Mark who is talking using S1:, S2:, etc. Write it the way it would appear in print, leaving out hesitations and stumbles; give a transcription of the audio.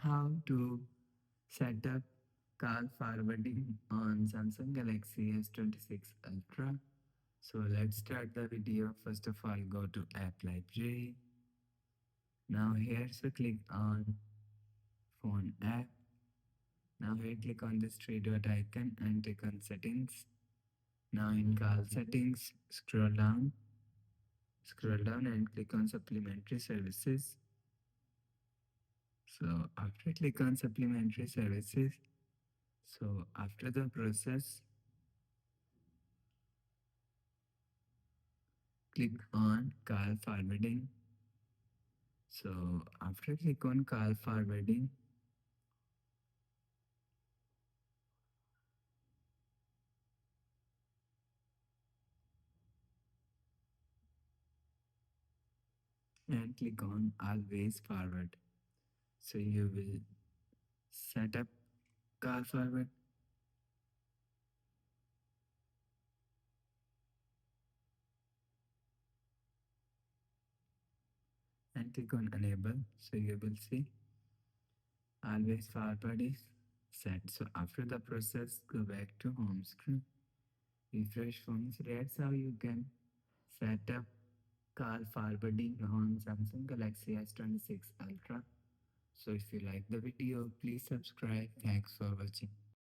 S1: how to set up call forwarding on Samsung Galaxy S26 Ultra. So let's start the video. First of all, go to App Library. Now here, so click on Phone App. Now here, click on this three dot icon and click on Settings. Now in Call Settings, scroll down and click on Supplementary Services. So after click on Supplementary Services, so after the process, click on call forwarding. So after click on call forwarding, and click on always forward. So you will set up call forward and click on enable. So you will see always forward is set. So after the process, go back to home screen, refresh phones. That's how you can set up call forwarding on Samsung Galaxy S26 Ultra. So if you like the video, please subscribe. Thanks for watching.